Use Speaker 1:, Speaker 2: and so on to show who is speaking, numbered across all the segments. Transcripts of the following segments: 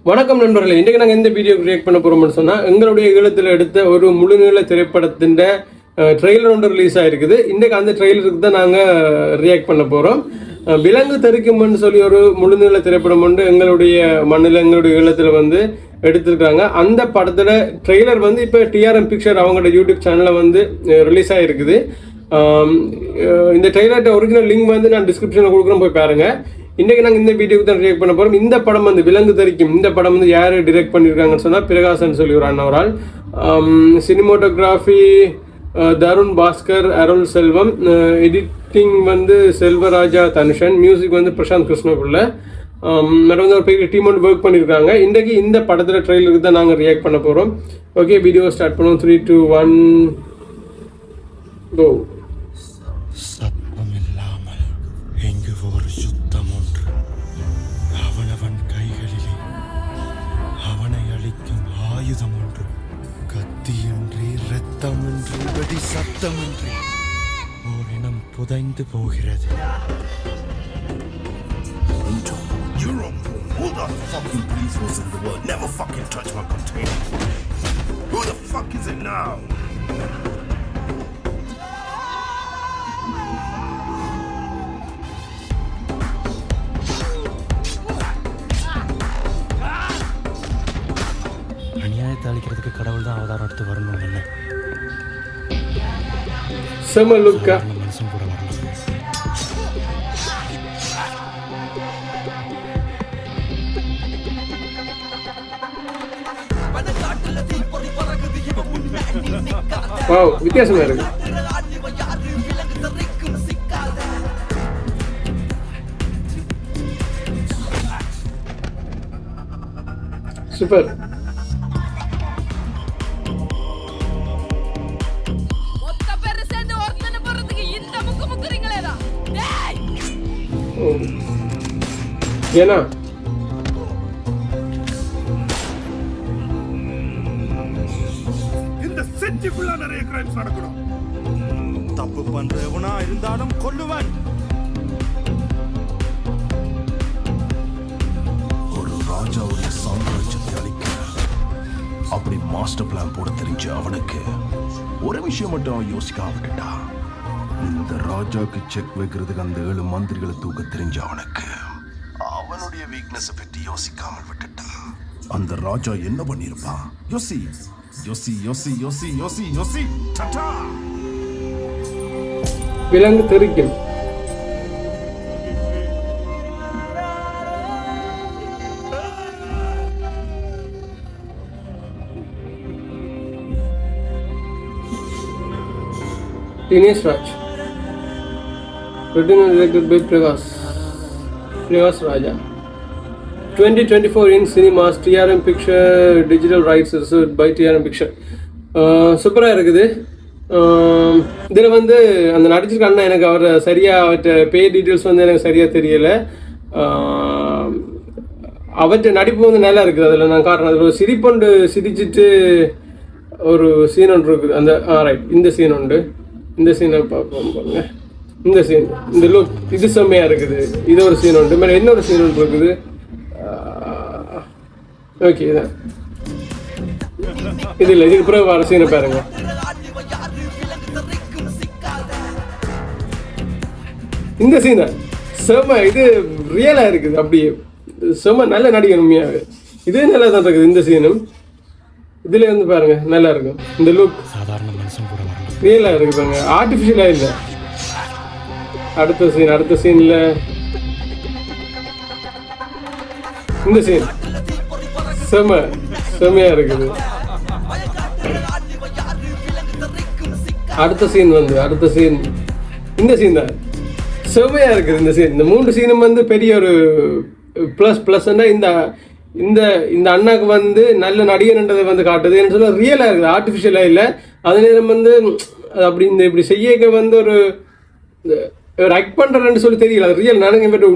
Speaker 1: வணக்கம் நண்பர்களே, இன்றைக்கு நாங்கள் எந்த வீடியோ ரியாக்ட் பண்ண போகிறோம்னு சொன்னால், எங்களுடைய ஈழத்தில் எடுத்த ஒரு முழுநீள திரைப்படத்தின் ட்ரெய்லர் ஒன்று ரிலீஸ் ஆகிருக்குது. இன்றைக்கு அந்த ட்ரெய்லருக்கு தான் நாங்கள் ரியாக்ட் பண்ண போகிறோம். விலங்கு தெரிக்கும்னு சொல்லி ஒரு முழுநீள திரைப்படம் ஒன்று எங்களுடைய மண்ணில் எங்களுடைய ஈழத்தில் வந்து எடுத்திருக்காங்க. அந்த படத்தில் ட்ரெய்லர் வந்து இப்போ டிஆர்எம் பிக்சர் அவங்களோட யூடியூப் சேனலில் வந்து ரிலீஸ் ஆகிருக்குது. இந்த ட்ரெய்லர்ட்ட ஒரிஜினல் லிங்க் வந்து நான் டிஸ்கிரிப்ஷனில் கொடுக்குறேன், போய் பாருங்கள். இன்றைக்கி நாங்கள் இந்த வீடியோக்கு தான் ரியாக்ட் பண்ண போகிறோம். இந்த படம் வந்து விலங்கு தெரிக்கும். இந்த படம் வந்து யார் டிரெக்ட் பண்ணியிருக்காங்கன்னு சொன்னால் பிரகாசன் சொல்லி ஒரு அண்ணவரால். சினிமோட்டோகிராஃபி தருண் பாஸ்கர், அருள் செல்வம், எடிட்டிங் வந்து செல்வராஜா தனுஷன், மியூசிக் வந்து பிரசாந்த் கிருஷ்ணபிள்ளை. வந்து ஒரு பெரிய டீம் ஒன்று ஒர்க் பண்ணியிருக்காங்க. இன்றைக்கி இந்த படத்தில் ட்ரெய்லருக்கு தான் நாங்கள் ரியாக்ட் பண்ண போகிறோம். ஓகே, வீடியோ ஸ்டார்ட் பண்ணுவோம். 3, 2, 1 கோ.
Speaker 2: ரத்தமின்றி வெடி சத்தமின்றி ஓரினம் புதைந்து போகிறது. Who the fucking police force in the world never fucking touch my container? Who the fuck is it now? அநியாயத்தை அழிக்கிறதுக்கு கடவுள் தான் அவதாரம் எடுத்து வரணும். இல்லை
Speaker 1: செமலுக்கா
Speaker 2: மனுஷன் கூட வரணும்.
Speaker 1: வாவ், வித்தியாசமா இருக்கு. சூப்பர். ஏன்னா
Speaker 2: இந்த சிட்டி ஃபுல்லா நிறைய கிரைம்ஸ் நடக்கணும். தப்பு பண்றவனா இருந்தாலும் கொல்லுவன். ஒரு ராஜாவுடைய சாம்ராஜ்யத்தை அழிக்க அப்படி மாஸ்டர் பிளான் போட தெரிஞ்ச அவனுக்கு ஒரு விஷயம் மட்டும் யோசிக்காம விட்டுட்டா. இந்த ராஜாக்கு செக் வைக்கிறதுக்கு அந்த 7 மந்திரிகளை தூக்க தெரிஞ்ச அவனுக்கு அவனுடைய வீக்னஸ் பற்றி யோசிக்காமல் விட்டுட்டான். அந்த ராஜா என்ன பண்ணிருப்பான்? யோசி யோசி யோசி யோசி யோசி யோசி. டட்டா.
Speaker 1: விலங்கு தெரிக்கும். Dinesh Raj, written and directed by Prakash Raja. 2024 in cinemas. TRM Picture digital rights reserved by TRM Picture. சூப்பராக இருக்குது. இதில் வந்து அந்த நடிச்சிருக்க அண்ணா எனக்கு அவர் சரியாக அவர்கிட்ட பே டீட்டெயில்ஸ் வந்து எனக்கு சரியாக தெரியலை. அவர்கிட்ட நடிப்பு வந்து நல்லா இருக்குது. அதில் நான் காரணம் அதில் ஒரு சிரிப்பொண்டு சிரிச்சிட்டு ஒரு சீன் ஒன்று இருக்குது. அந்த ரைட், இந்த சீன் உண்டு. இந்த சீனை பார்ப்போம் பாருங்க. இந்த சீன், இந்த லுக், இது செம்மையாக இருக்குது. இது ஒரு சீன் உண்டு. மேலே இன்னொரு சீன் ஒன்று இருக்குது. ஓகே, இதான் இது இல்லை. இதுக்கு பிறகு வர சீனை பாருங்க. இந்த சீனை செம்ம, இது ரியலாக இருக்குது. அப்படியே செம்ம நல்ல நடிகை உண்மையாக. இதே நல்லா தான் இருக்குது. இந்த சீனும் இதில் வந்து பாருங்க, நல்லா இருக்கும். இந்த லுக்
Speaker 2: சாதாரண மனுஷன் கூட வரணும்.
Speaker 1: ரியலாக இருக்குது பாருங்க, ஆர்டிஃபிஷியலாக இல்லை. அடுத்த சீனில் இந்த சீன் செம்மையாக இருக்குது. அடுத்த சீன் இந்த சீன் தான் செம்மையாக இருக்குது. இந்த சீன், இந்த 3 சீனும் வந்து பெரிய ஒரு ப்ளஸ்ன்னா இந்த இந்த அண்ணாக்கு வந்து நல்ல நடிகர்ன்றதை வந்து காட்டுது. என்ன சொல்ல, ரியலாக இருக்குது, ஆர்டிஃபிஷியலாக இல்லை. அதே நேரம் வந்து அப்படி இப்படி செய்ய வந்து ஒரு ஆக்ட் பண்ணுறேன்னு சொல்லி தெரியல. அது ரியல். நானுங்க இவற்ற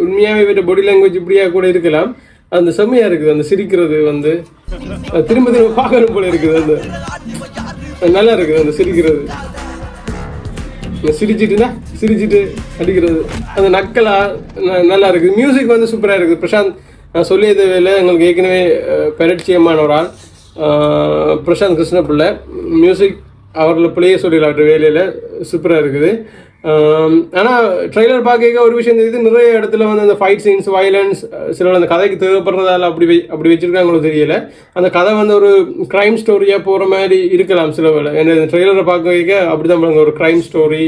Speaker 1: உண்மையாகவே இவற்ற பாடி லாங்குவேஜ் இப்படியாக கூட இருக்கலாம். அந்த செம்மையாக இருக்குது. அந்த சிரிக்கிறது வந்து திரும்ப பார்க்கணும் போல இருக்குது. அந்த நல்லா இருக்குது அந்த சிரிக்கிறது. சிரிச்சிட்டு அடிக்கிறது அந்த நக்கலா நல்லா இருக்குது. மியூசிக் வந்து சூப்பராக இருக்குது. பிரசாந்த் நான் சொல்லியது வேலை எங்களுக்கு ஏற்கனவே பரிச்சயமான ஒரு ஆள் பிரசாந்த் கிருஷ்ணபிள்ளை மியூசிக் அவரில் பிள்ளையே சொல்லிடலாம் வேலையில் சூப்பராக இருக்குது. ஆனால் ட்ரெய்லர் பார்க்க ஒரு விஷயம் தெரியுது, நிறைய இடத்துல வந்து அந்த ஃபைட் சீன்ஸ் வயலன்ஸ் சில அந்த கதைக்கு தேவைப்படுறதால அப்படி வச்சுருக்காங்களோ தெரியல. அந்த கதை வந்து ஒரு க்ரைம் ஸ்டோரியாக போகிற மாதிரி இருக்கலாம் சில வேலை. ஏன்னா இந்த ட்ரெய்லரை பார்க்க அப்படி தான் ஒரு க்ரைம் ஸ்டோரி.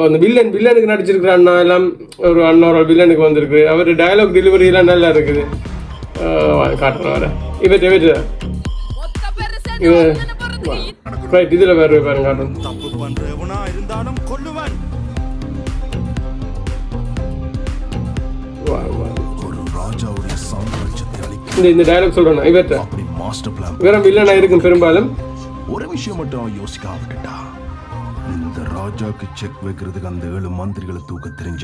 Speaker 1: அந்த வில்லனுக்கு நடிச்சிருக்கிற அண்ணா எல்லாம் ஒரு வில்லனுக்கு வந்திருக்கு. அவர் டயலாக் டெலிவரியெல்லாம் நல்லா இருக்குது. காட்டுறேன் வர இவற்றை ரைட் இதில் வேறு பாருங்க காட்டுறேன். இந்த டயலாக் சொல்றேன் இவற்றை வேற வில்லனா இருக்கும் பெரும்பாலும்.
Speaker 2: ஒரு விஷயம் மட்டும் யோசிக்காம விட்டுட்டா, இந்த ராஜாக்கு செக் வைக்கிறதுக்கு அந்த 7 மந்திரிகளை தூக்க தெரிஞ்ச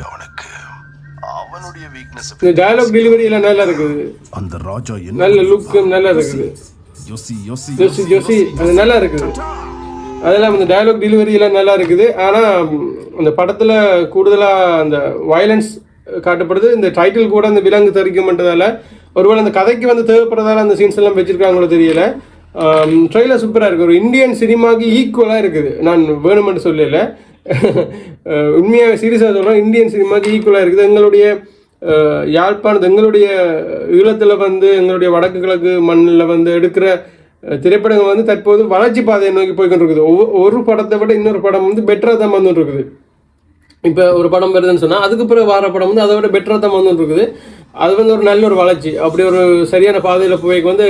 Speaker 2: அவனுடைய வீக்னஸ்.
Speaker 1: இந்த டயலாக் டெலிவரி எல்லாம் நல்லா இருக்குது.
Speaker 2: அந்த ராஜா
Speaker 1: நல்ல லுக் நல்லா இருக்குது. யோசி அது நல்லா இருக்குது. அதெல்லாம் அந்த டயலாக் டெலிவரி எல்லாம் நல்லா இருக்குது. ஆனால் அந்த படத்தில் கூடுதலாக அந்த வயலன்ஸ் காட்டப்படுது. இந்த டைட்டில் கூட அந்த விலங்கு தரிக்கும்ன்றதால ஒருவேளை அந்த கதைக்கு வந்து தேவைப்படுறதால அந்த சீன்ஸ் எல்லாம் வச்சிருக்காங்களோ தெரியல. ட்ரெய்லர் சூப்பராக இருக்குது. ஒரு இந்தியன் சினிமாவுக்கு ஈக்குவலாக இருக்குது. நான் வேணுமென்று சொல்லலை, உண்மையாக சீரியஸாக சொல்கிறேன். இந்தியன் சினிமாவுக்கு ஈக்குவலாக இருக்குது. எங்களுடைய யாழ்ப்பாணத்து எங்களுடைய ஈழத்தில் வந்து எங்களுடைய வடக்கு கிழக்கு மண்ணில் வந்து எடுக்கிற திரைப்படங்கள் வந்து தற்போது வளர்ச்சி பாதையை நோக்கி போய்கொண்டிருக்குது. ஒரு படத்தை விட இன்னொரு படம் வந்து பெட்டராக தான் வந்துட்டு இருக்குது. இப்போ ஒரு படம் வருதுன்னு சொன்னால் அதுக்கு பிறகு வார படம் வந்து அதை விட பெட்டராக தான் வந்துட்டு இருக்குது. அது வந்து ஒரு நல்ல ஒரு வளர்ச்சி. அப்படி ஒரு சரியான பாதையில் போய்க்கு வந்து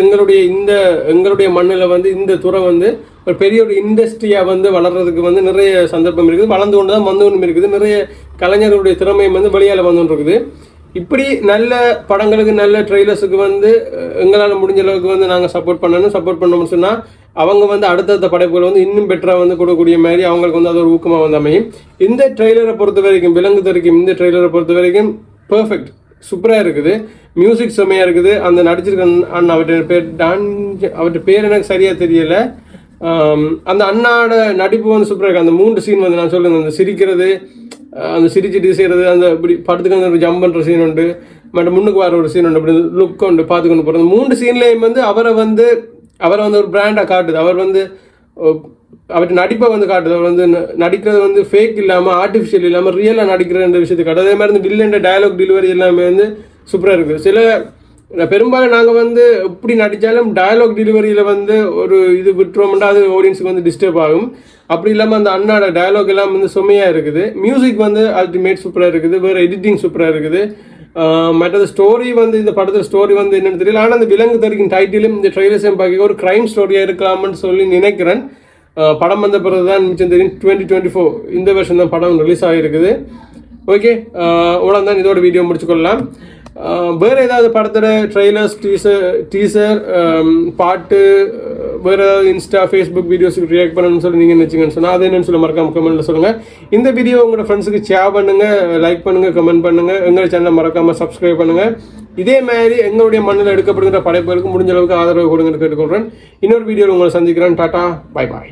Speaker 1: எங்களுடைய மண்ணில் வந்து இந்த துறை வந்து ஒரு பெரிய ஒரு இண்டஸ்ட்ரியாக வந்து வளர்கிறதுக்கு வந்து நிறைய சந்தர்ப்பம் இருக்குது. வளர்ந்து கொண்டு தான் வந்து கொண்டு இருக்குது. நிறைய கலைஞர்களுடைய திறமையும் வந்து வெளியால் வந்து இருக்குது. இப்படி நல்ல படங்களுக்கு நல்ல ட்ரெய்லர்ஸுக்கு வந்து எங்களால் முடிஞ்ச அளவுக்கு வந்து நாங்கள் சப்போர்ட் பண்ணணும்னு சொன்னால் அவங்க வந்து அடுத்தடுத்த படைப்புகள் வந்து இன்னும் பெட்டராக வந்து கொடுக்கக்கூடிய மாதிரி அவங்களுக்கு வந்து அது ஒரு ஊக்கமாக வந்து அமையும். இந்த ட்ரெய்லரை பொறுத்த வரைக்கும் விலங்கு தரிக்கும் இந்த ட்ரெய்லரை பொறுத்த வரைக்கும் பர்ஃபெக்ட் சூப்பராக இருக்குது. மியூசிக் செம்மையாக இருக்குது. அந்த நடிச்சிருக்க அண்ணா அவர்கிட்ட பேர் எனக்கு சரியாக தெரியலை. அந்த அண்ணாவோட நடிப்பு வந்து சூப்பராக இருக்குது. அந்த 3 சீன் வந்து நான் சொல்லுங்கள், அந்த சிரிக்கிறது, அந்த சிரிச்சுட்டு செய்கிறது, அந்த இப்படி படத்துக்கு வந்து ஒரு ஜம்ப் பண்ணுற சீன் உண்டு, மற்ற முன்னுக்கு வர ஒரு சீன் உண்டு, அப்படி லுக் உண்டு பார்த்துக்கொண்டு போகிறது. 3 சீன்லேயும் வந்து அவரை வந்து ஒரு பிராண்டாக காட்டுது. அவர்கிட்ட நடிப்பை வந்து காட்டுது. அவர் வந்து நடிக்கிறது வந்து ஃபேக் இல்லாமல் ஆர்டிஃபிஷியல் இல்லாமல் ரியலாக நடிக்கிற விஷயத்தை காட்டுது. அதே மாதிரி இந்த வில்லன் டயலாக் டெலிவரி எல்லாமே வந்து சூப்பராக இருக்குது. பெரும்பாலும் நாங்கள் வந்து எப்படி நடித்தாலும் டயலாக் டெலிவரியில் வந்து ஒரு இது விட்டுருவோம்னா அது ஆடியன்ஸுக்கு வந்து டிஸ்டர்ப் ஆகும். அப்படி இல்லாமல் அந்த அண்ணாட டயலாக் எல்லாம் வந்து செம்மையாக இருக்குது. மியூசிக் வந்து அல்டிமேட் சூப்பராக இருக்குது. வேறு எடிட்டிங் சூப்பராக இருக்குது. மற்றது ஸ்டோரி வந்து இந்த படத்தில் ஸ்டோரி வந்து என்னென்னு தெரியல. ஆனால் அந்த விலங்கு தரிக்கும் டைட்டிலும் இந்த ட்ரெய்லர்ஸையும் பார்க்க ஒரு க்ரைம் ஸ்டோரியாக இருக்கலாம்னு சொல்லி நினைக்கிறேன். படம் வந்த பிறகு தான் மிச்சம் தெரியும். 2024 இந்த வருஷம் தான் படம் ரிலீஸ் ஆகிருக்குது. ஓகே, இவ்வளோ தான் இதோட வீடியோ முடிச்சுக்கொள்ளலாம். வேறு ஏதாவது படத்தோட ட்ரெய்லர்ஸ் டீசர் பாட்டு வேறு ஏதாவது இன்ஸ்டா ஃபேஸ்புக் வீடியோஸுக்கு ரியாக்ட் பண்ணணும்னு சொல்லி நீங்கள் நினச்சிங்கன்னு சொன்னால் அது என்னென்னு சொல்ல மறக்காம கமெண்ட்டில் சொல்லுங்கள். இந்த வீடியோ உங்களோட ஃப்ரெண்ட்ஸுக்கு ஷேர் பண்ணுங்கள், லைக் பண்ணுங்கள், கமெண்ட் பண்ணுங்கள். எங்கள் சேனலை மறக்காமல் சப்ஸ்கிரைப் பண்ணுங்கள். இதே மாதிரி எங்களுடைய மண்ணில் எடுக்கப்படுகிற படைப்புகளுக்கு முடிஞ்ச அளவுக்கு ஆதரவு கொடுங்கன்னு கேட்டுக்கொள்கிறேன். இன்னொரு வீடியோவில் உங்களை சந்திக்கிறேன். Tata, bye bye.